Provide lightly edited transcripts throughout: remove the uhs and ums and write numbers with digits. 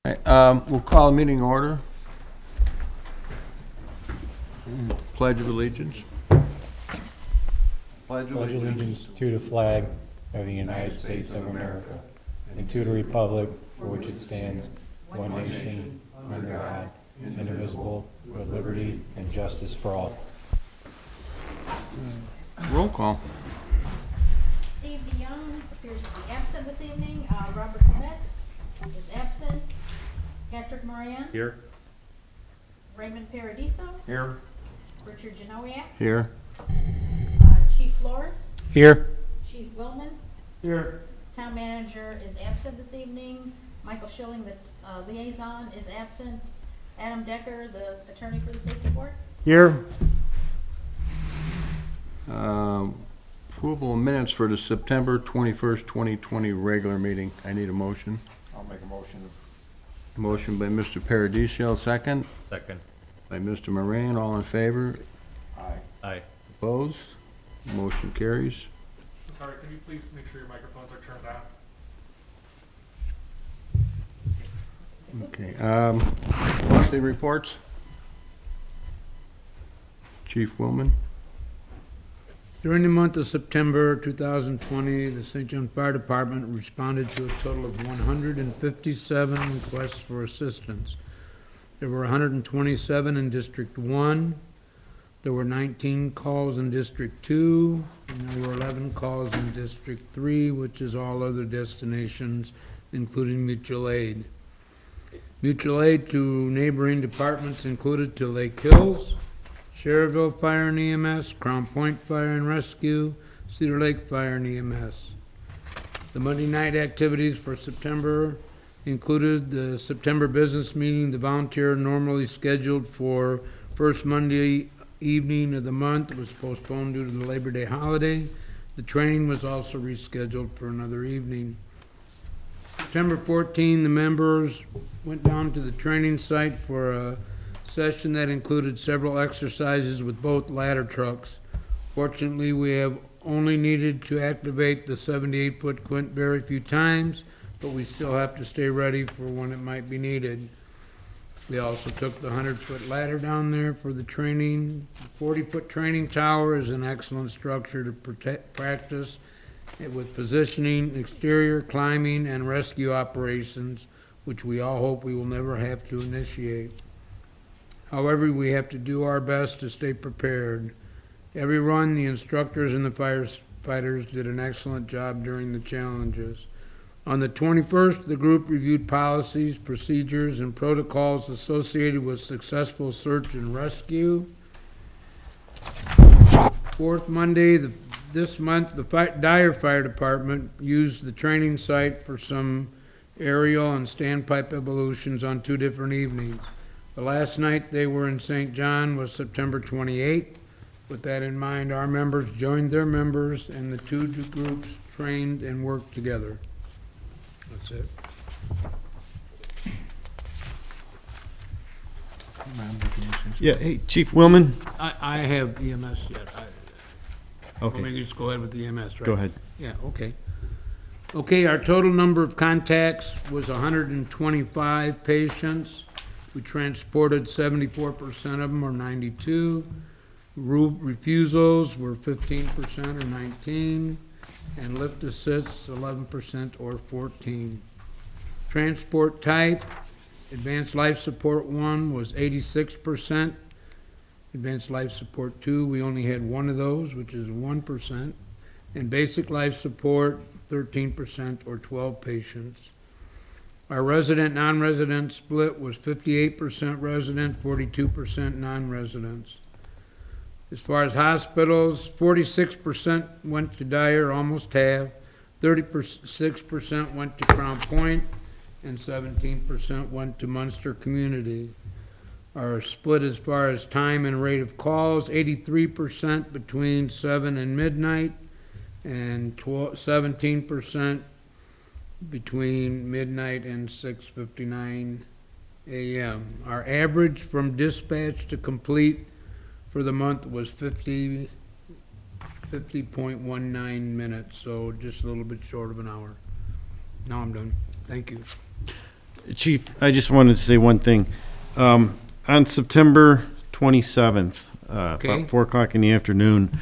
We'll call a meeting order. Pledge of allegiance. Pledge allegiance to the flag of the United States of America and to the republic for which it stands, one nation, under God, indivisible, with liberty and justice for all. Roll call. Steve DeYoung appears to be absent this evening. Robert Metz is absent. Patrick Moran. Here. Raymond Paradiso. Here. Richard Janowiak. Here. Chief Flores. Here. Chief Willman. Here. Town manager is absent this evening. Michael Schilling, the liaison, is absent. Adam Decker, the attorney for the safety board. Here. Approval of minutes for the September 21st, 2020 regular meeting. I need a motion. I'll make a motion. Motion by Mr. Paradiso, second. Second. By Mr. Moran, all in favor. Aye. Aye. Opposed? Motion carries. I'm sorry, can you please make sure your microphones are turned on? Okay. Monthly reports. Chief Willman. During the month of September 2020, the St. John Fire Department responded to a total of 157 requests for assistance. There were 127 in District 1, there were 19 calls in District 2, and there were 11 calls in District 3, which is all other destinations, including mutual aid. Mutual aid to neighboring departments included to Lake Hills, Cherville Fire and EMS, Crown Point Fire and Rescue, Cedar Lake Fire and EMS. The Monday night activities for September included the September business meeting. The volunteer normally scheduled for first Monday evening of the month was postponed due to the Labor Day holiday. The training was also rescheduled for another evening. September 14, the members went down to the training site for a session that included several exercises with both ladder trucks. Fortunately, we have only needed to activate the 78-foot quint very few times, but we still have to stay ready for when it might be needed. We also took the 100-foot ladder down there for the training. The 40-foot training tower is an excellent structure to practice with positioning, exterior climbing, and rescue operations, which we all hope we will never have to initiate. However, we have to do our best to stay prepared. Every run, the instructors and the firefighters did an excellent job during the challenges. On the 21st, the group reviewed policies, procedures, and protocols associated with successful search and rescue. Fourth Monday, this month, the Dyer Fire Department used the training site for some aerial and standpipe evolutions on 2 different evenings. The last night they were in St. John was September 28th. With that in mind, our members joined their members and the 2 groups trained and worked together. That's it. Yeah, hey, Chief Willman. I have EMS yet. Okay, Maybe just go ahead with the EMS, right? go ahead. Yeah, okay. Okay, our total number of contacts was 125 patients. We transported 74% of them, or 92. Refusals were 15%, or 19. And lift assists, 11%, or 14. Transport type, advanced life support 1 was 86%. Advanced life support 2, we only had 1 of those, which is 1%. And basic life support, 13%, or 12 patients. Our resident, non-resident split was 58% resident, 42% non-residents. As far as hospitals, 46% went to Dyer, almost half, 36% went to Crown Point, and 17% went to Munster Community. Our split as far as time and rate of calls, 83% between 7 and midnight, and 17% between midnight and 6:59 a.m. Our average from dispatch to complete for the month was 50.19 minutes, so just a little bit short of an hour. Now I'm done. Thank you. Chief, I just wanted to say one thing. On September 27th, Okay. about 4 o'clock in the afternoon,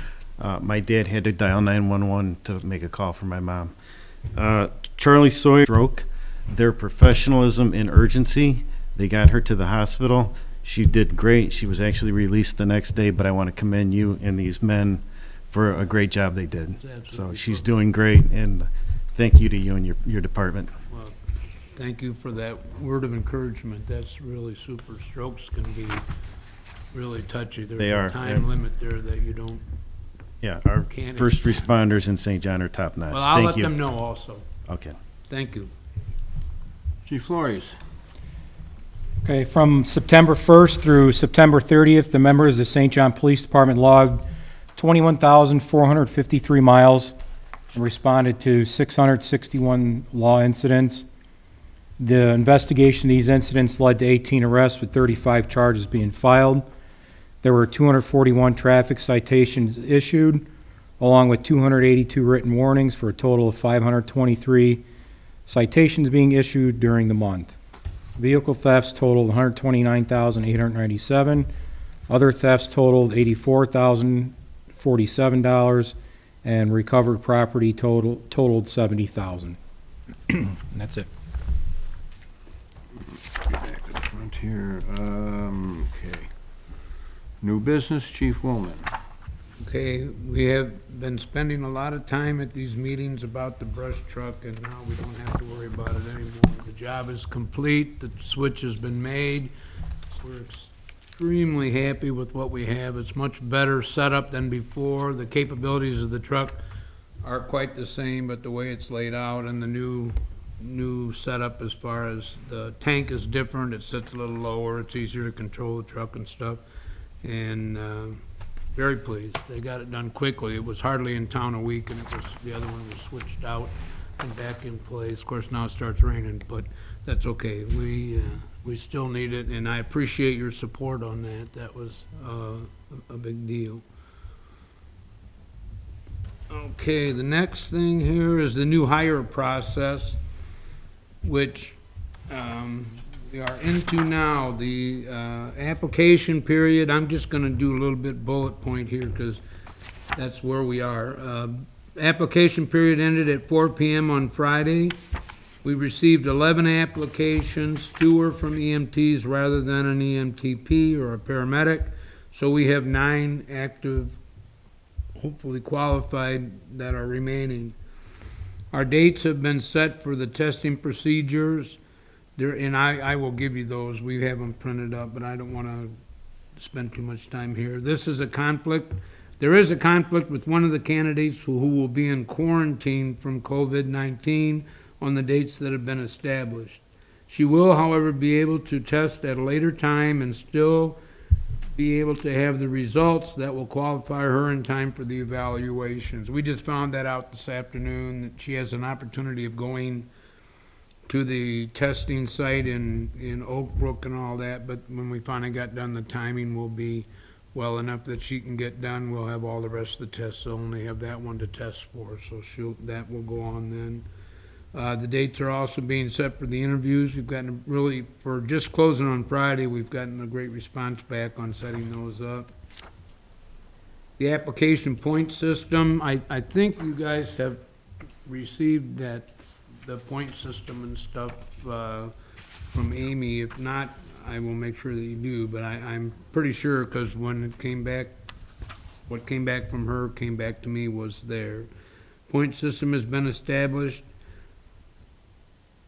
my dad had to dial 911 to make a call for my mom. Charlie Sawyer stroke, their professionalism and urgency, they got her to the hospital. She did great. She was actually released the next day, but I want to commend you and these men for a great job they did. So she's doing great, and thank you to you and your department. Well, thank you for that word of encouragement. That's really super. Strokes can be really touchy. They There's are, a time yeah. limit there that you don't, Yeah, our Can't first expand. responders in St. John are top notch. well, I'll Thank let you. them know also. Okay. Thank you. Chief Flores. Okay, from September 1st through September 30th, the members of the St. John Police Department logged 21,453 miles and responded to 661 law incidents. The investigation of these incidents led to 18 arrests with 35 charges being filed. There were 241 traffic citations issued, along with 282 written warnings for a total of 523 citations being issued during the month. Vehicle thefts totaled $129,897. Other thefts totaled $84,047, and recovered property totaled $70,000. And that's it. Get back to the front here. Okay. New business, Chief Willman. Okay, we have been spending a lot of time at these meetings about the brush truck, and now we don't have to worry about it anymore. The job is complete, the switch has been made. We're extremely happy with what we have. It's much better setup than before. The capabilities of the truck are quite the same, but the way it's laid out and the new setup as far as the tank is different, it sits a little lower, it's easier to control the truck and stuff. And, very pleased. They got it done quickly. It was hardly in town a week, and the other one was switched out and back in place. Of course, now it starts raining, but that's okay. We still need it, and I appreciate your support on that. That was a big deal. Okay, the next thing here is the new hire process, which we are into now. The application period, I'm just gonna do a little bit bullet point here, because that's where we are. Application period ended at 4 PM on Friday. We received 11 applications. 2 were from EMTs rather than an EMTP or a paramedic. So we have 9 active, hopefully qualified, that are remaining. Our dates have been set for the testing procedures. And I will give you those. We have them printed up, but I don't want to spend too much time here. This is a conflict. There is a conflict with one of the candidates who will be in quarantine from COVID-19 on the dates that have been established. She will, however, be able to test at a later time and still be able to have the results that will qualify her in time for the evaluations. We just found that out this afternoon, that she has an opportunity of going to the testing site in Oak Brook and all that, but when we finally got done, the timing will be well enough that she can get done. We'll have all the rest of the tests, so only have that one to test for, so that will go on then. The dates are also being set for the interviews. We've gotten really, for just closing on Friday, we've gotten a great response back on setting those up. The application point system, I think you guys have received that, the point system and stuff from Amy. If not, I will make sure that you do, but I'm pretty sure, because when it came back, what came back from her came back to me was there. Point system has been established.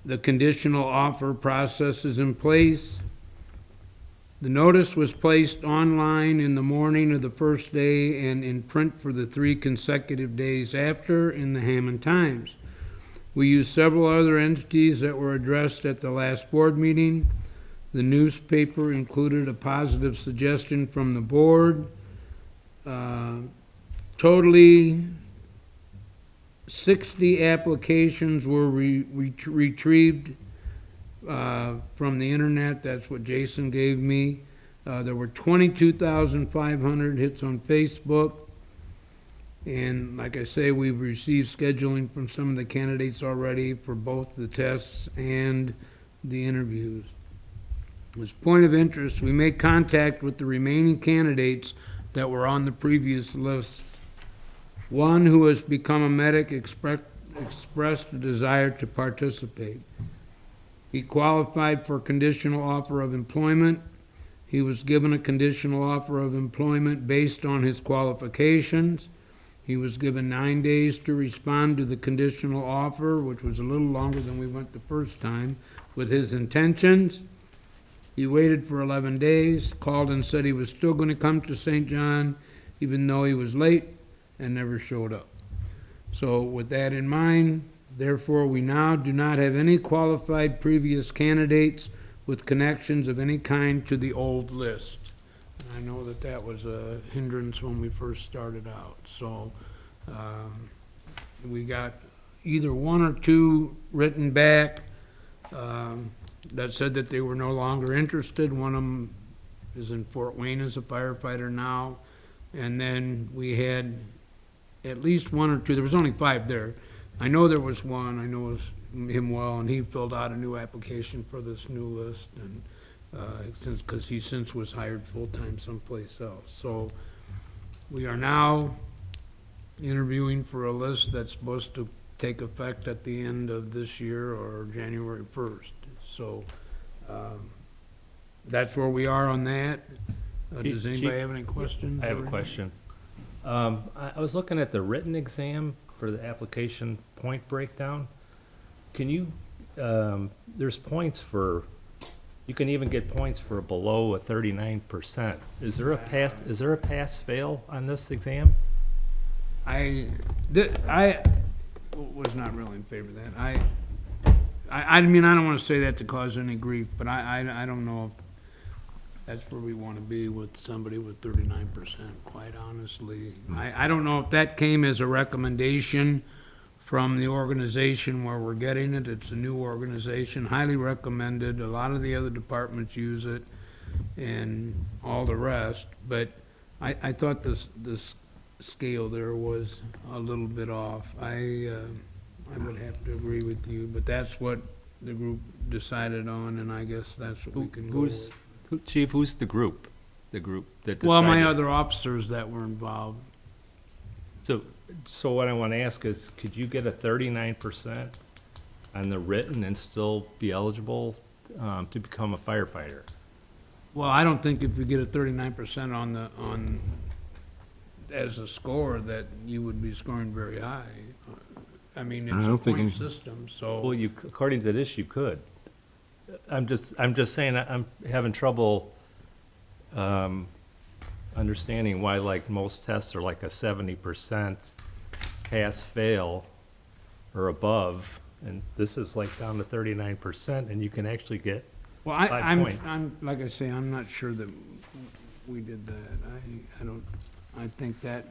The conditional offer process is in place. The notice was placed online in the morning of the first day and in print for the 3 consecutive days after in the Hammond Times. We used several other entities that were addressed at the last board meeting. The newspaper included a positive suggestion from the board. Totally 60 applications were retrieved from the internet. That's what Jason gave me. There were 22,500 hits on Facebook. And like I say, we've received scheduling from some of the candidates already for both the tests and the interviews. As point of interest, we made contact with the remaining candidates that were on the previous list. One who has become a medic expressed a desire to participate. He qualified for a conditional offer of employment. He was given a conditional offer of employment based on his qualifications. He was given 9 days to respond to the conditional offer, which was a little longer than we went the first time, with his intentions. He waited for 11 days, called and said he was still going to come to St. John, even though he was late, and never showed up. So with that in mind, therefore, we now do not have any qualified previous candidates with connections of any kind to the old list. And I know that that was a hindrance when we first started out. So we got either one or two written back that said that they were no longer interested. One of them is in Fort Wayne as a firefighter now. And then we had at least one or two, there was only 5 there. I know there was one, I know him well, and he filled out a new application for this new list, and because he since was hired full-time someplace else. So we are now interviewing for a list that's supposed to take effect at the end of this year or January 1st. So that's where we are on that. Does anybody Chief, have any questions? I have a question. I was looking at the written exam for the application point breakdown. Can you, there's points for, you can even get points for below a 39%. Is there a pass-fail on this exam? I was not really in favor of that. I mean, I don't want to say that to cause any grief, but I don't know if that's where we want to be with somebody with 39%, quite honestly. I don't know if that came as a recommendation from the organization where we're getting it. It's a new organization, highly recommended. A lot of the other departments use it and all the rest. But I thought this scale there was a little bit off. I would have to agree with you, but that's what the group decided on, and I guess that's what we can go with. Chief, who's the group? The group that decided? Well, my other officers that were involved. So what I want to ask is, could you get a 39% on the written and still be eligible to become a firefighter? Well, I don't think if you get a 39% on as a score that you would be scoring very high. I mean, it's I a don't think point any- system, so. Well, according to this, you could. I'm just saying, I'm having trouble understanding why, like, most tests are like a 70% pass-fail or above, and this is like down to 39%, and you can actually get Well, 5 points. I'm, like I say, I'm not sure that we did that. I think that,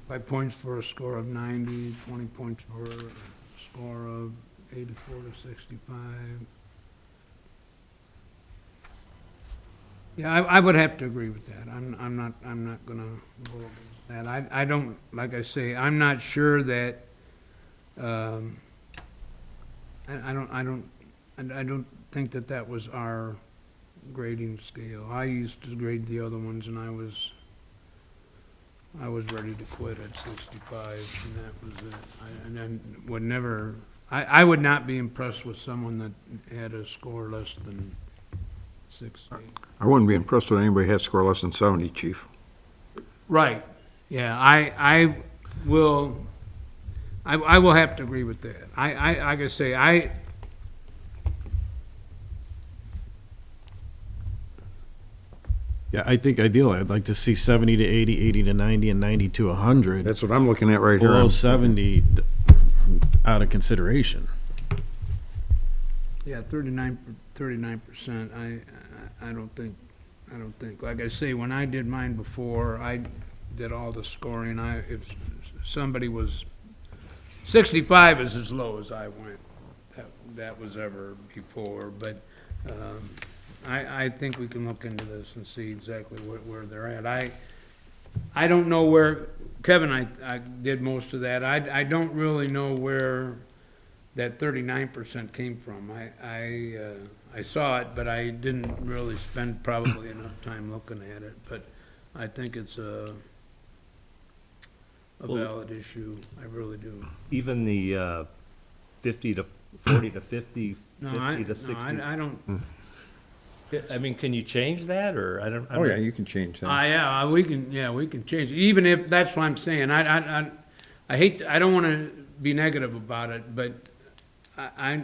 by points for a score of 90, 20 points for a score of 84 to 65. Yeah, I would have to agree with that. I'm not gonna go against that. I don't, like I say, I'm not sure that, I don't think that that was our grading scale. I used to grade the other ones, and I was ready to quit at 65, and that was it. And then would never, I would not be impressed with someone that had a score less than 60. I wouldn't be impressed with anybody who had score less than 70, Chief. Right, yeah, I will have to agree with that. Like I say, Yeah, I think ideally, I'd like to see 70 to 80, 80 to 90, and 90 to 100. That's what I'm looking at right here. Below 70, out of consideration. yeah, 39%, I don't think, like I say, when I did mine before, I did all the scoring, if somebody was, 65 is as low as I went, that was ever before, but, I think we can look into this and see exactly where they're at. I don't know where, Kevin, I did most of that. I don't really know where that 39% came from. I saw it, but I didn't really spend probably enough time looking at it. But I think it's a Well- valid issue. I really do. Even the 50 to 40 to 50, No, 50 to 60? I don't, I mean, can you change that, or I don't? Oh, yeah, you can change that. yeah, we can change it. Even if, that's what I'm saying. I hate, I don't wanna be negative about it, but I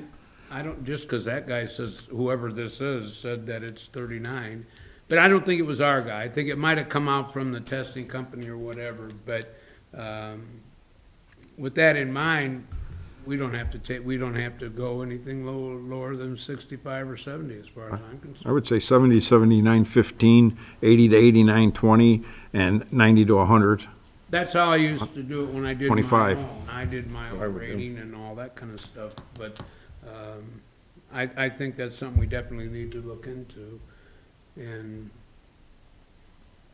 don't, just 'cause that guy says, whoever this is, said that it's 39, but I don't think it was our guy. I think it might have come out from the testing company or whatever, but, with that in mind, we don't have to go anything lower than 65 or 70 as far as I'm concerned. I would say 70, 79, 15, 80 to 89, 20, and 90 to 100. That's how I used to do it when I did my 25. own. I did my I own would do. rating and all that kind of stuff, but, I think that's something we definitely need to look into, and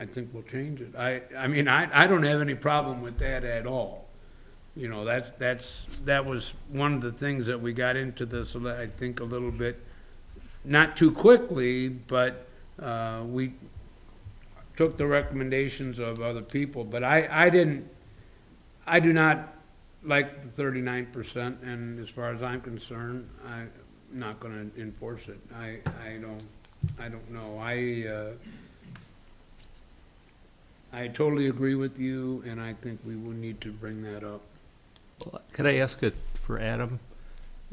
I think we'll change it. I mean, I don't have any problem with that at all. You know, that was one of the things that we got into this, I think, a little bit, not too quickly, but, we took the recommendations of other people, but I do not like the 39%, and as far as I'm concerned, I'm not gonna enforce it. I don't know. I totally agree with you, and I think we will need to bring that up. Well, could I ask it for Adam?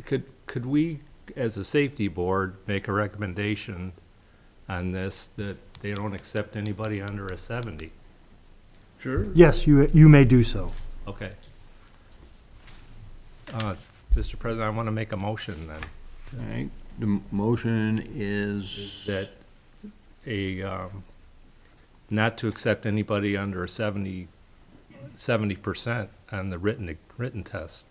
Could we, as a safety board, make a recommendation on this, that they don't accept anybody under a 70? Sure. Yes, you may do so. Okay. Mr. President, I want to make a motion then, All right, the motion is, that not to accept anybody under a 70% on the written test.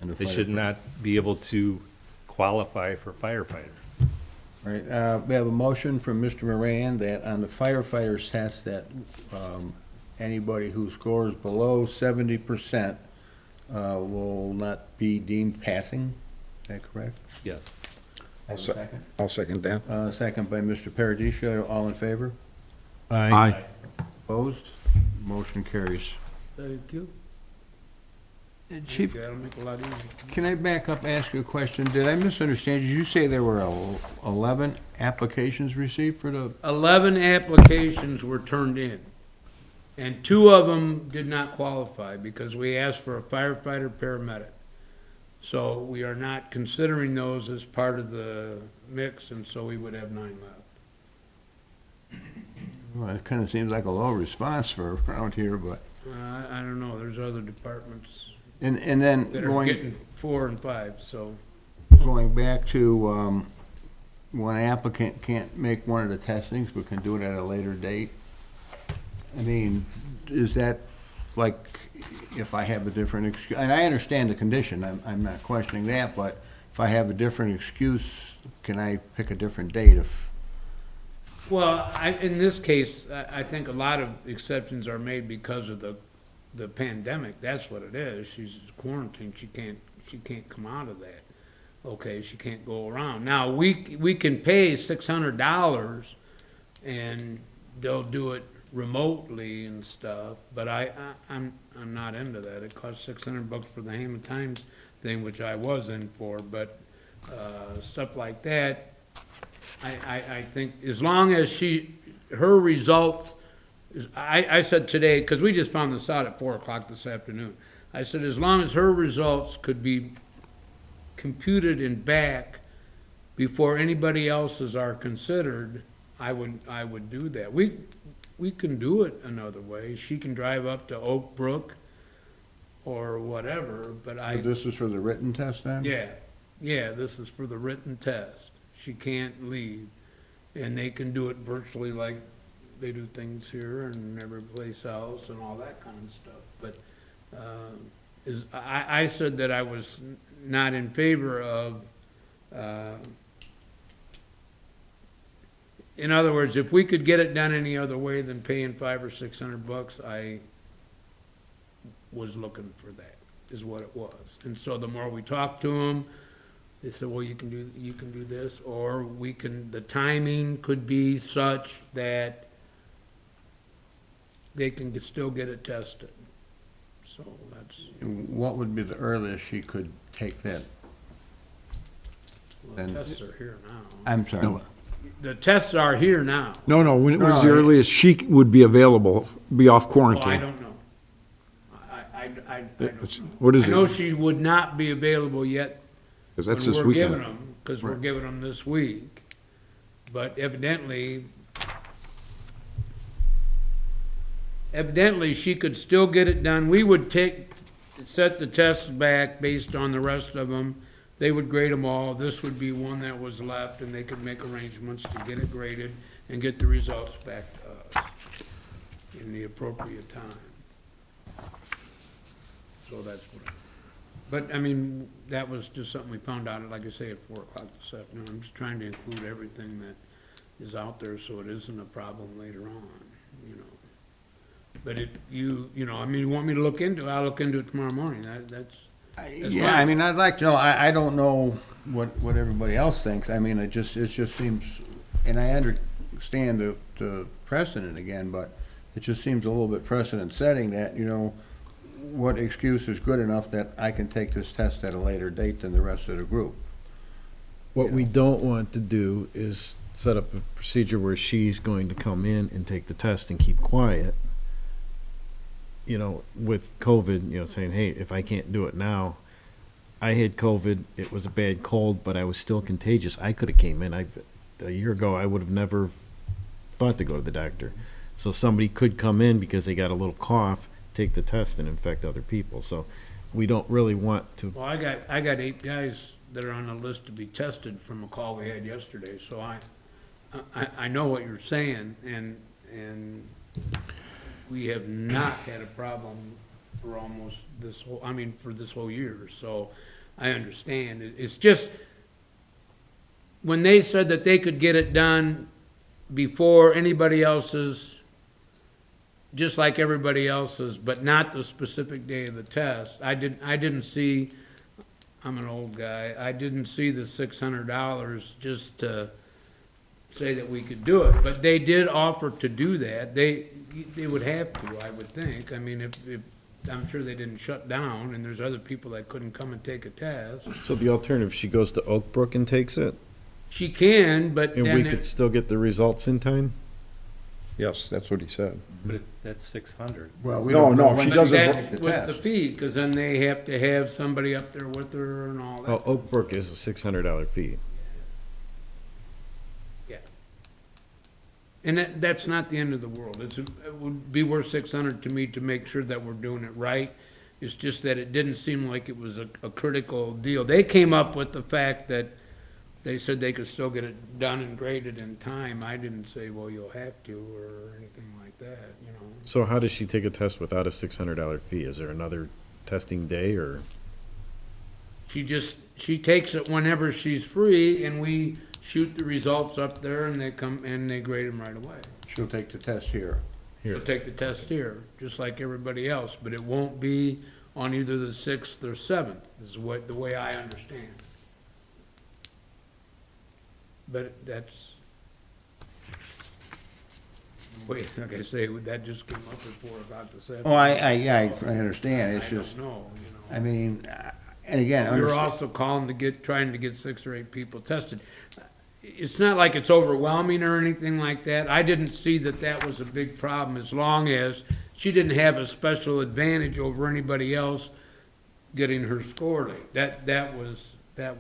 and the They fire- should not be able to qualify for firefighter. All right, we have a motion from Mr. Moran that on the firefighters test that anybody who scores below 70% will not be deemed passing. Is that correct? Yes. Have a second? I'll second that. Second by Mr. Paradisha. All in favor? Aye. Opposed? Motion carries. Thank you. Chief, That'll make it a lot easier. can I back up, ask you a question? Did I misunderstand? Did you say there were 11 applications received for the, 11 applications were turned in, and 2 of them did not qualify because we asked for a firefighter paramedic. So we are not considering those as part of the mix, and so we would have 9 left. well, it kind of seems like a low response for around here, but, I don't know, there's other departments and then that are going, getting 4 and 5, so. going back to, when an applicant can't make one of the testings but can do it at a later date, I mean, is that like, if I have a different excuse, and I understand the condition, I'm not questioning that, but if I have a different excuse, can I pick a different date if, Well, in this case, I think a lot of exceptions are made because of the pandemic. That's what it is. She's quarantined. She can't come out of that. Okay, she can't go around. Now, we can pay $600 and they'll do it remotely and stuff, but I'm not into that. It costs $600 for the Hammond Times thing, which I was in for, but, stuff like that, I think as long as her results, I said today, because we just found this out at 4 o'clock this afternoon, I said as long as her results could be computed and back before anybody else's are considered, I would do that. We can do it another way. She can drive up to Oak Brook or whatever, but this is for the written test then? yeah, this is for the written test. She can't leave, and they can do it virtually like they do things here and every place else and all that kind of stuff. But I said that I was not in favor of in other words, if we could get it done any other way than paying $500 or $600, I was looking for that, is what it was. And so the more we talked to them, they said, well, you can do this, or the timing could be such that they can still get it tested. So that's, What would be the earliest she could take that? well, the And- tests are here now. I'm sorry. No. The tests are here now. No, when it was the No, earliest she would be available, be off Oh, I quarantine? don't know. I don't know. What is I know it? she would not be available yet Because when that's this we're giving weekend. them, because we're giving them this week. But evidently, she could still get it done. We would set the tests back based on the rest of them. They would grade them all. This would be one that was left, and they could make arrangements to get it graded and get the results back to us in the appropriate time. So that's what, but, I mean, that was just something we found out, like I say, at 4:00 this afternoon. I'm just trying to include everything that is out there so it isn't a problem later on, you know. But you know, I mean, you want me to look into it, I'll look into it tomorrow morning. That's Yeah, I mean, I'd like to know, I don't know what everybody else thinks. I mean, it just seems, and I understand the precedent again, but it just seems a little bit precedent setting that, you know, what excuse is good enough that I can take this test at a later date than the rest of the group? What we don't want to do is set up a procedure where she's going to come in and take the test and keep quiet. You know, with COVID, you know, saying, hey, if I can't do it now, I had COVID, it was a bad cold, but I was still contagious. I could have came in. A year ago, I would have never thought to go to the doctor. So somebody could come in because they got a little cough, take the test and infect other people. So we don't really want to. well, I got 8 guys that are on the list to be tested from a call we had yesterday, so I know what you're saying, and we have not had a problem for almost for this whole year, so I understand. It's just, when they said that they could get it done before anybody else's, just like everybody else's, but not the specific day of the test, I didn't see, I'm an old guy, I didn't see the $600 just to say that we could do it, but they did offer to do that. They would have to, I would think. I mean, if I'm sure they didn't shut down, and there's other people that couldn't come and take a test. So the alternative, she goes to Oak Brook and takes it, She can, but and then we could still get the results in time? Yes, that's what he said. But that's 600. Well, we No, don't know no, when she she doesn't takes that's the with the test. fee, because then they have to have somebody up there with her and all that. Oh, Oak Brook is a $600 fee. Yeah. And that's not the end of the world. It would be worth 600 to me to make sure that we're doing it right. It's just that it didn't seem like it was a critical deal. They came up with the fact that they said they could still get it done and graded in time. I didn't say, well, you'll have to, or anything like that, you know. So how does she take a test without a $600 fee? Is there another testing day, or? She takes it whenever she's free, and we shoot the results up there, and they come, and they grade them right away. She'll take the test here. She'll take the test here, just like everybody else, but it won't be on either the 6th or 7th, is the way I understand. But that's, like I say, that just came up at 4:00 this afternoon. Oh, I understand, it's I don't just, know, you know. I mean, and again, We were understand. also trying to get 6 or 8 people tested. It's not like it's overwhelming or anything like that. I didn't see that was a big problem, as long as she didn't have a special advantage over anybody else getting her score late. That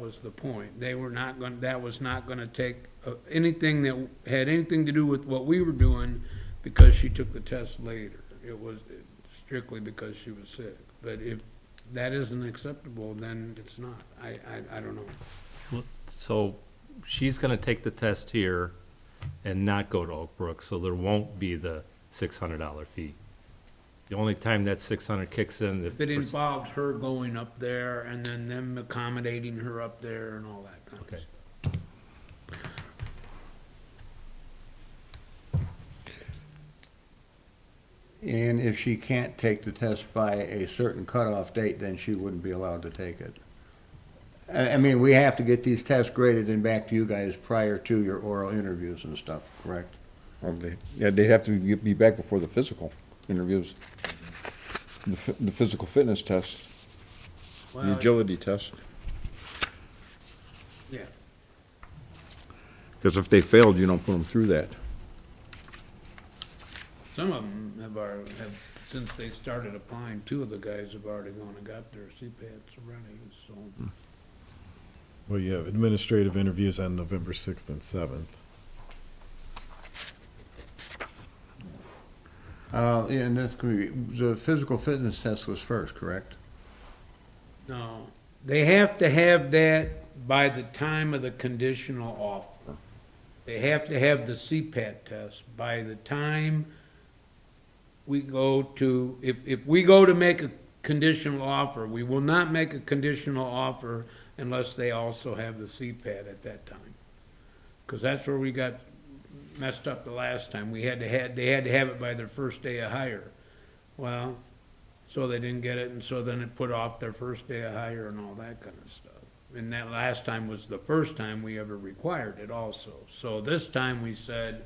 was the point. That was not gonna take anything that had anything to do with what we were doing, because she took the test later. It was strictly because she was sick. But if that isn't acceptable, then it's not. I don't know. So she's gonna take the test here and not go to Oak Brook, so there won't be the $600 fee. The only time that 600 kicks in, If it involved her going up there and then them accommodating her up there and all that kind of Okay. stuff. And if she can't take the test by a certain cutoff date, then she wouldn't be allowed to take it. I mean, we have to get these tests graded and back to you guys prior to your oral interviews and stuff, correct? Yeah, they'd have to be back before the physical interviews. The physical fitness test, the Well, agility test. yeah. Because if they failed, you don't put them through that. Some of them have, since they started applying, two of the guys have already gone and got their CPATs already, so. Well, you have administrative interviews on November 6th and 7th. Yeah, and that's gonna be, the physical fitness test was first, correct? No, they have to have that by the time of the conditional offer. They have to have the CPAT test by the time we go to, if we go to make a conditional offer, we will not make a conditional offer unless they also have the CPAT at that time. Because that's where we got messed up the last time. They had to have it by their first day of hire. Well, so they didn't get it, and so then it put off their first day of hire and all that kind of stuff. And that last time was the first time we ever required it also. So this time we said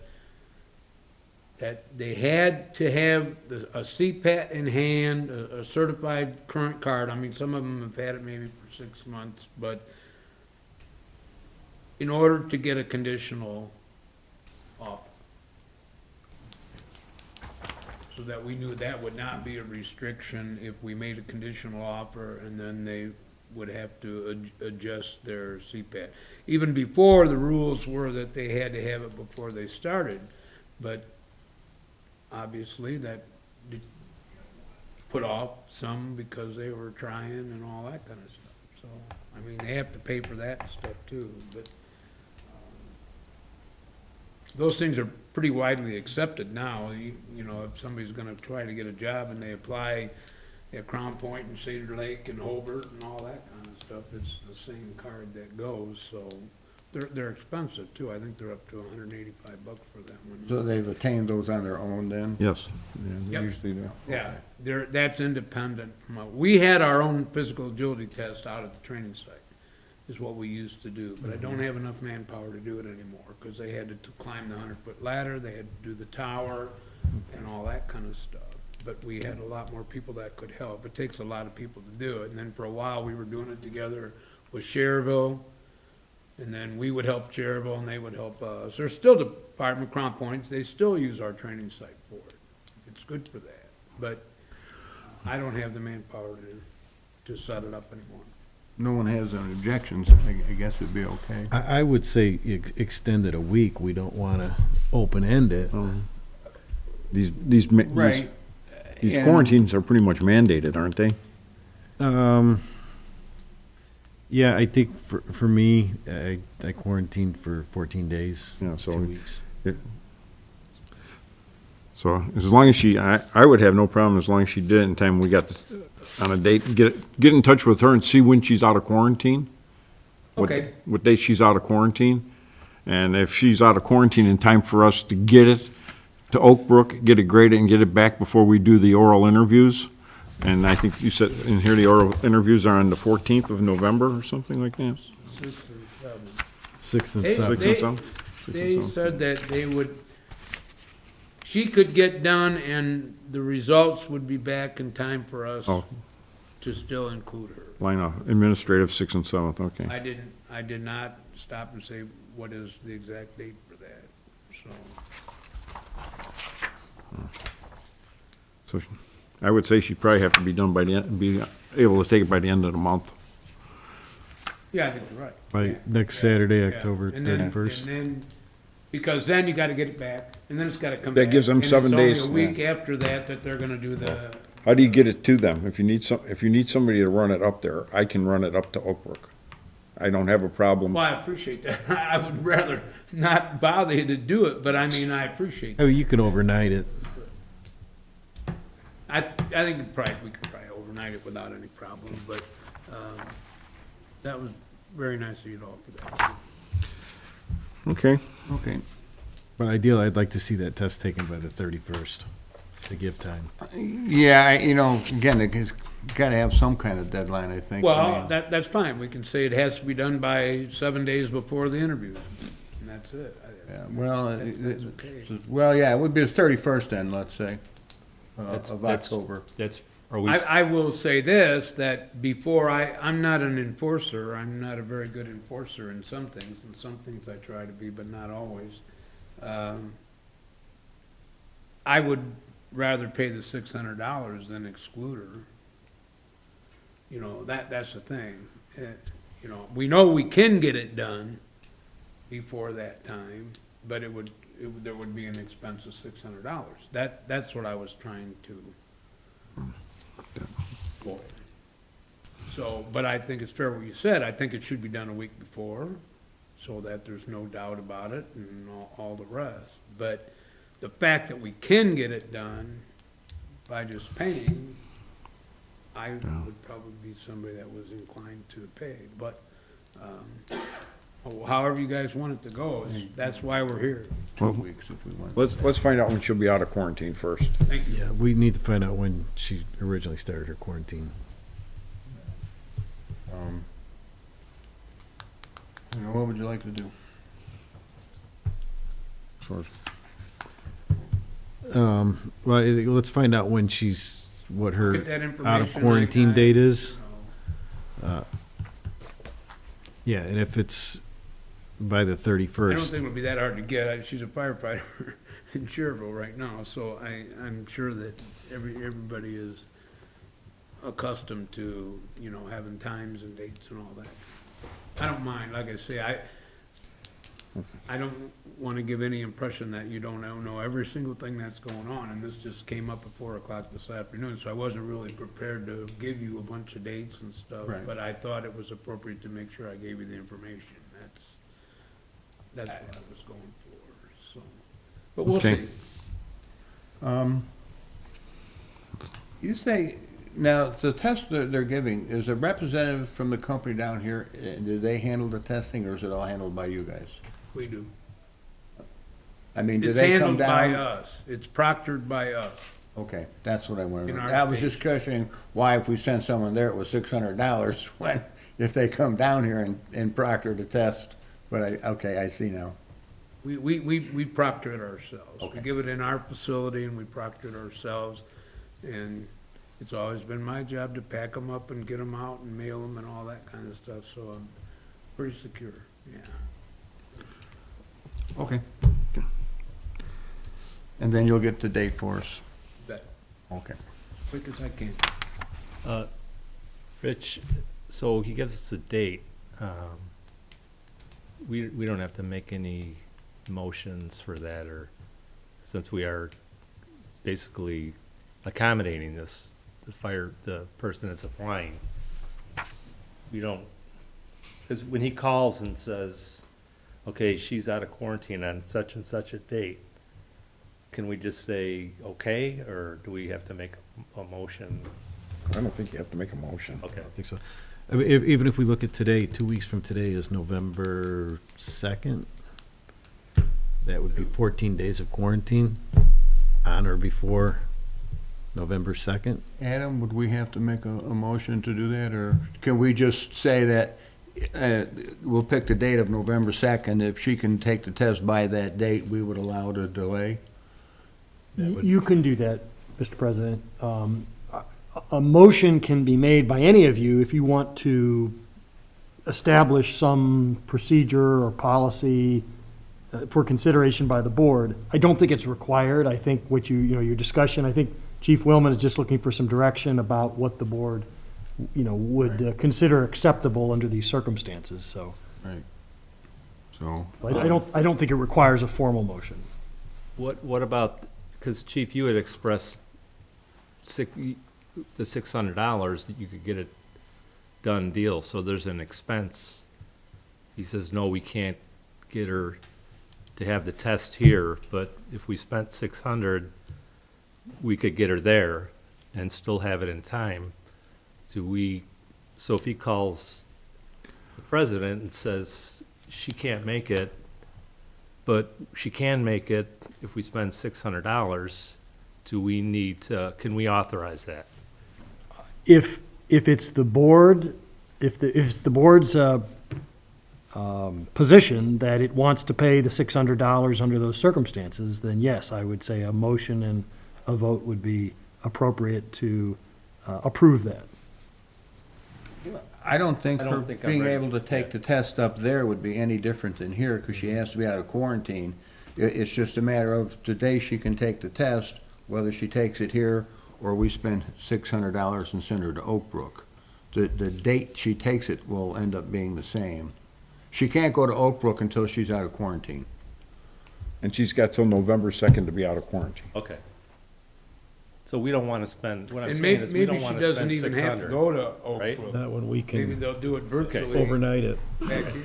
that they had to have a CPAT in hand, a certified current card. I mean, some of them have had it maybe for 6 months, but in order to get a conditional offer. So that we knew that would not be a restriction if we made a conditional offer and then they would have to adjust their CPAT. Even before, the rules were that they had to have it before they started, but obviously that did put off some because they were trying and all that kind of stuff. So, I mean, they have to pay for that stuff too, but those things are pretty widely accepted now. You know, if somebody's gonna try to get a job and they apply at Crown Point and Cedar Lake and Hobart and all that kind of stuff, it's the same card that goes, so they're expensive too. I think they're up to $185 for that one. So they've attained those on their own then? Yes. Yeah, they Yep. usually do. Yeah, that's independent from, we had our own physical agility test out at the training site, is what we used to do, but I don't have enough manpower to do it anymore, because they had to climb the 100-foot ladder, they had to do the tower, and all that kind of stuff. But we had a lot more people that could help. It takes a lot of people to do it, and then for a while, we were doing it together with Cherville, and then we would help Cherville, and they would help us. There's still Department Crown Point, they still use our training site for it. It's good for that, but I don't have the manpower to set it up anymore. No one has any objections, I guess it'd be okay. I would say extend it a week. We don't want to open-end it. These Right. These And- quarantines are pretty much mandated, aren't they? Yeah, I think for me, I quarantined for 14 days, Yeah, so 2 weeks. So as long as I would have no problem as long as she did it in time. We got on a date, get in touch with her and see when she's out of quarantine. Okay. What date she's out of quarantine. And if she's out of quarantine in time for us to get it to Oak Brook, get it graded and get it back before we do the oral interviews. And I think you said in here the oral interviews are on the 14th of November or something like that. 6th and They- 7th. Six and seven? They said that they would, she could get done and the results would be back in time for us Oh, to still include her. line of administrative 6th and 7th, okay. I did not stop and say what is the exact date for that, so. So I would say she'd probably have to be done by the end, be able to take it by the end of the month. Yeah, I think you're right. By Yeah, next yeah, Saturday, yeah. October And then- 31st. And then, because then you gotta get it back, and then it's gotta come That back. gives them and 7 days, It's only a week after that they're gonna do the, How do you get it to them? If you need somebody to run it up there, I can run it up to Oak Brook. I don't have a problem. well, I appreciate that. I would rather not bother you to do it, but I mean, I appreciate Oh, you can overnight it. I think we could probably overnight it without any problem, but, that was very nice of you to offer that. Okay. Okay. But ideally, I'd like to see that test taken by the 31st. to give time. Yeah, again, it's gotta have some kind of deadline, I think. I Well, mean, that's fine. We can say it has to be done by 7 days before the interviews, and that's it. yeah, well, That's okay. well, yeah, it would be the 31st then, let's say, That's- of that's- October. Are we, I will say this, that before I'm not an enforcer, I'm not a very good enforcer in some things, and some things I try to be, but not always. I would rather pay the $600 than exclude her. That's the thing. We know we can get it done before that time, but there would be an expense of $600. That's what I was trying to avoid. So, but I think it's fair what you said. I think it should be done a week before, so that there's no doubt about it and all the rest. But the fact that we can get it done by just paying, I would probably be somebody that was inclined to pay. But however you guys want it to go, that's why we're here. 2 weeks if we want. Let's find out when she'll be out of quarantine first. Thank you. Yeah, we need to find out when she originally started her quarantine. What would you like to do? So, Well, let's find out when what her Get that out of information quarantine like date is. You know, Yeah, and if it's by the I don't think 31st. it'll be that hard to get. She's a firefighter in Cherville right now, so I'm sure that everybody is accustomed to, having times and dates and all that. I don't mind, like I say, I don't want to give any impression that you don't know every single thing that's going on, and this just came up at 4:00 this afternoon, so I wasn't really prepared to give you a bunch of dates and stuff, Right. but I thought it was appropriate to make sure I gave you the information. That's what I was going for, so, but we'll Okay. see. You say, now, the test that they're giving, is a representative from the company down here, do they handle the testing, or is it all handled by you guys? We do. I mean, do It's they come handled by down? us. It's proctored by us. Okay, that's what I wanted to In know. our I was state. just questioning why if we sent someone there, it was $600, when, if they come down here and proctor the test, but I see now. We proctor it ourselves. We Okay. give it in our facility and we proctor it ourselves. And it's always been my job to pack them up and get them out and mail them and all that kind of stuff, so I'm pretty secure, yeah. Okay. And then you'll get the date for us. Bet, Okay. quick as I can. Rich, so he gives us a date. We don't have to make any motions for that, or since we are basically accommodating the person that's applying. We don't, because when he calls and says, okay, she's out of quarantine on such and such a date, can we just say, okay, or do we have to make a motion? I don't think you have to make a motion. Okay. I think so. I mean, even if we look at today, 2 weeks from today is November 2nd. That would be 14 days of quarantine on or before November 2nd. Adam, would we have to make a motion to do that, or can we just say that we'll pick the date of November 2nd, if she can take the test by that date, we would allow the delay? You can do that, Mr. President. A motion can be made by any of you if you want to establish some procedure or policy for consideration by the board. I don't think it's required. I think your discussion, I think Chief Willman is just looking for some direction about what the board, would consider acceptable under these circumstances, so. Right. So. I don't think it requires a formal motion. What about, because Chief, you had expressed the $600 that you could get it done deal, so there's an expense. He says, no, we can't get her to have the test here, but if we spent 600, we could get her there and still have it in time. So if he calls the president and says she can't make it, but she can make it if we spend $600, do we need to, can we authorize that? If it's the board, if it's the board's position that it wants to pay the $600 under those circumstances, then yes, I would say a motion and a vote would be appropriate to approve that. I don't think I her don't think I'm being ready able to for take that. the test up there would be any different than here, because she has to be out of quarantine. It's just a matter of the day she can take the test, whether she takes it here or we spend $600 and send her to Oak Brook. The date she takes it will end up being the same. She can't go to Oak Brook until she's out of quarantine. And she's got till November 2nd to be out of quarantine. Okay. So we don't want to spend, what I'm And saying is we maybe don't she want to doesn't spend even have to 600. go to Oak right? Brook. That one we Maybe can they'll do it virtually overnight it. back here.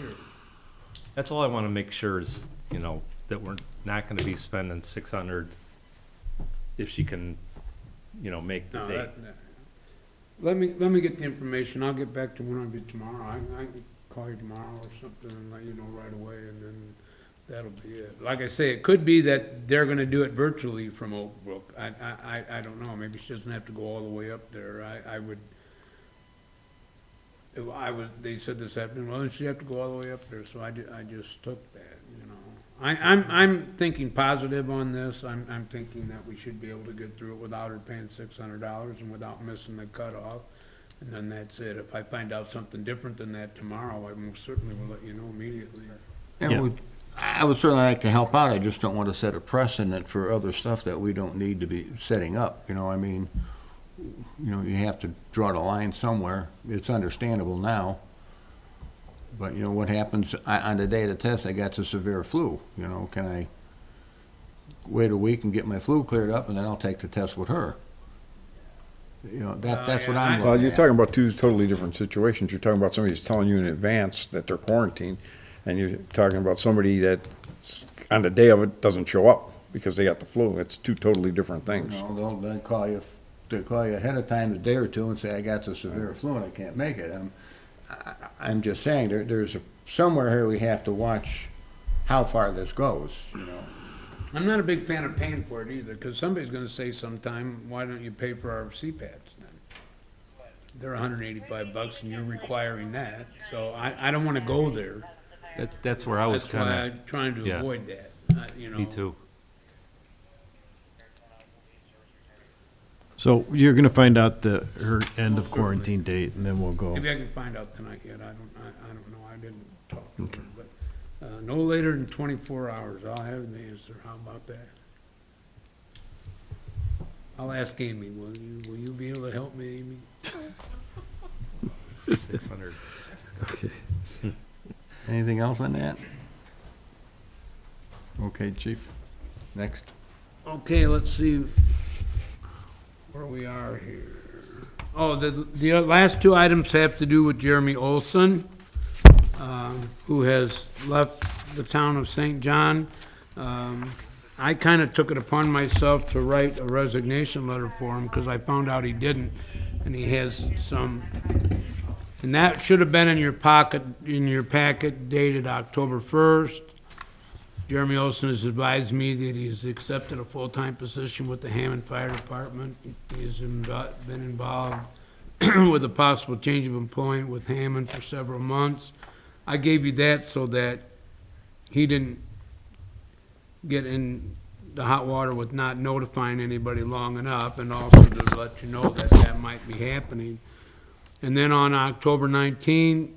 That's all I want to make sure is, you know, that we're not going to be spending 600 if she can, you know, make the No, date. let me get the information. I'll get back to one of you tomorrow. I can call you tomorrow or something and let you know right away, and then that'll be it. Like I say, it could be that they're gonna do it virtually from Oak Brook. I don't know. Maybe she doesn't have to go all the way up there. They said this afternoon, well, she have to go all the way up there, so I just took that, you know. I'm thinking positive on this. I'm thinking that we should be able to get through it without her paying $600 and without missing the cutoff. And then that's it. If I find out something different than that tomorrow, I most certainly will let you know immediately. Yeah. I would certainly like to help out, I just don't want to set a precedent for other stuff that we don't need to be setting up, you know, I mean, you know, you have to draw the line somewhere. It's understandable now. But, you know, what happens on the day of the test, I got the severe flu, you know, can I wait a week and get my flu cleared up and then I'll take the test with her? You know, that's what yeah, I'm Well, looking you're at. talking about two totally different situations. You're talking about somebody who's telling you in advance that they're quarantined, and you're talking about somebody that on the day of it doesn't show up because they got the flu. It's two totally different things. You know, they'll call you ahead of time, a day or two, and say, I got the severe flu and I can't make it. I'm just saying, there's somewhere here we have to watch how far this goes, you know. I'm not a big fan of paying for it either, because somebody's gonna say sometime, why don't you pay for our CPAPs then? They're $185 and you're requiring that, so I don't wanna go there. That's where I was That's why kind I'm trying to yeah. avoid that, you know. of, me too. So you're gonna find out her end of quarantine date, and then we'll go. Maybe I can find out tonight yet, I don't know, I didn't talk to her, but, no later than 24 hours, I'll have the answer, how about that? I'll ask Amy, will you be able to help me, Amy? 600. Anything else on that? Okay, chief, next. Okay, let's see where we are here. Oh, the last two items have to do with Jeremy Olson, who has left the town of St. John. I kind of took it upon myself to write a resignation letter for him because I found out he didn't, and he has some, and that should have been in your packet dated October 1st. Jeremy Olson has advised me that he's accepted a full-time position with the Hammond Fire Department. He's been involved with a possible change of employment with Hammond for several months. I gave you that so that he didn't get in the hot water with not notifying anybody long enough, and also to let you know that that might be happening. And then on October 19,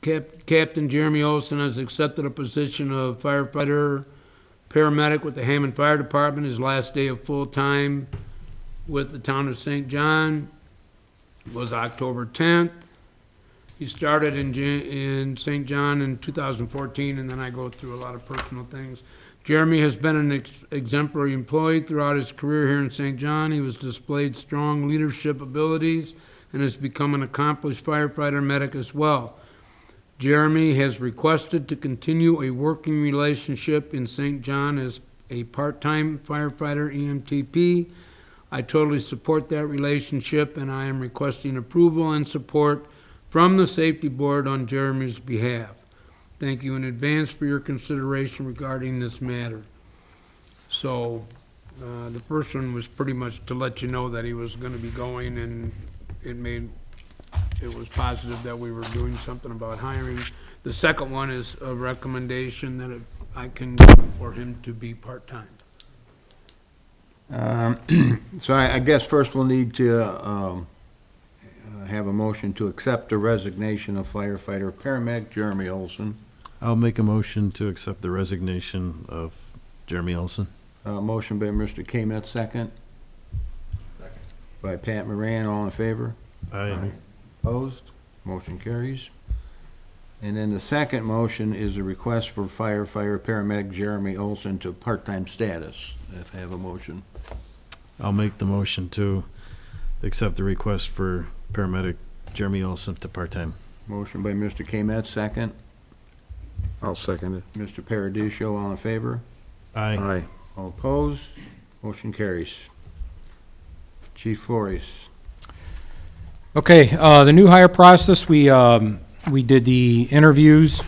Captain Jeremy Olson has accepted a position of firefighter paramedic with the Hammond Fire Department. His last day of full-time with the town of St. John was October 10th. He started in St. John in 2014, and then I go through a lot of personal things. Jeremy has been an exemplary employee throughout his career here in St. John. He has displayed strong leadership abilities and has become an accomplished firefighter medic as well. Jeremy has requested to continue a working relationship in St. John as a part-time firefighter EMTP. I totally support that relationship, and I am requesting approval and support from the Safety Board on Jeremy's behalf. Thank you in advance for your consideration regarding this matter. So, the first one was pretty much to let you know that he was gonna be going, and it was positive that we were doing something about hiring. The second one is a recommendation that I can, for him to be part-time. So I guess first we'll need to have a motion to accept the resignation of firefighter paramedic Jeremy Olson. I'll make a motion to accept the resignation of Jeremy Olson. Motion by Mr. Kamet, second. Second. By Pat Moran, all in favor? Aye. Opposed? Motion carries. And then the second motion is a request for firefighter paramedic Jeremy Olson to part-time status. If I have a motion. I'll make the motion to accept the request for paramedic Jeremy Olson to part-time. Motion by Mr. Kamet, second. I'll second it. Mr. Paradiso, all in favor? Aye. Aye. All opposed? Motion carries. Chief Flores. Okay, the new hire process, we did the interviews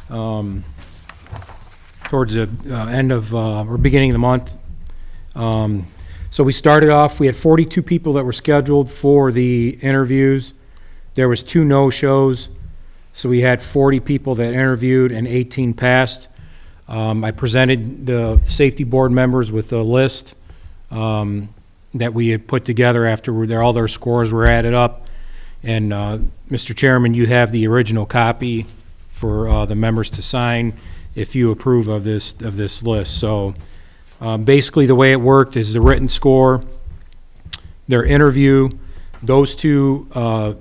towards the end of, or beginning of the month. So we started off, we had 42 people that were scheduled for the interviews. There was 2 no-shows, so we had 40 people that interviewed and 18 passed. I presented the safety board members with a list that we had put together after all their scores were added up. And, Mr. Chairman, you have the original copy for the members to sign if you approve of this list. So basically, the way it worked is the written score, their interview, those 2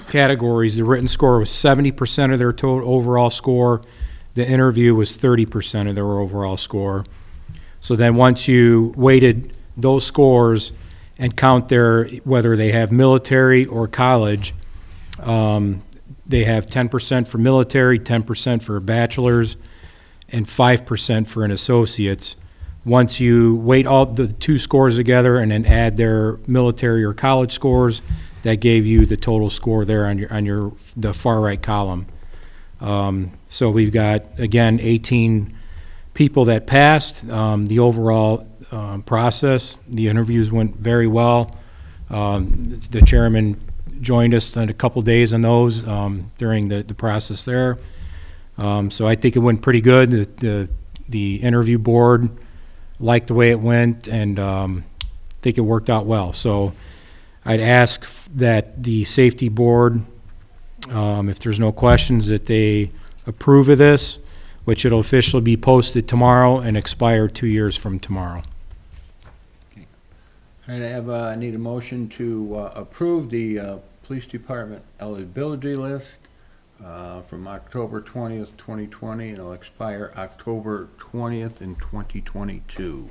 categories, the written score was 70% of their total overall score. The interview was 30% of their overall score. So then once you weighted those scores and count whether they have military or college, they have 10% for military, 10% for a bachelor's, and 5% for an associate's. Once you weight all the 2 scores together and then add their military or college scores, that gave you the total score there on the far right column. So we've got, again, 18 people that passed. The overall process, the interviews went very well. The chairman joined us in a couple days on those during the process there. So I think it went pretty good. The interview board liked the way it went, and think it worked out well. So I'd ask that the safety board, if there's no questions, that they approve of this, which it'll officially be posted tomorrow and expire 2 years from tomorrow. I need a motion to approve the police department eligibility list from October 20th, 2020, and it'll expire October 20th in 2022.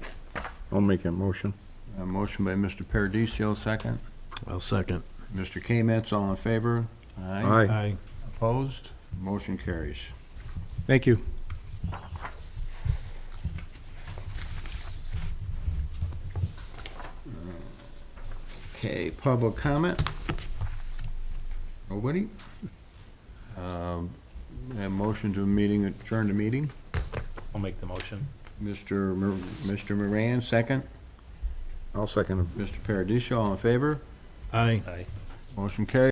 I'll make that motion. A motion by Mr. Paradiso, second. I'll second. Mr. Kametz, all in favor? Aye. Aye. Opposed? Motion carries. Thank you. Okay, public comment? Nobody? A motion to adjourn the meeting? I'll make the motion. Mr. Moran, second. I'll second it. Mr. Paradiso, all in favor? Aye. Aye. Motion carries.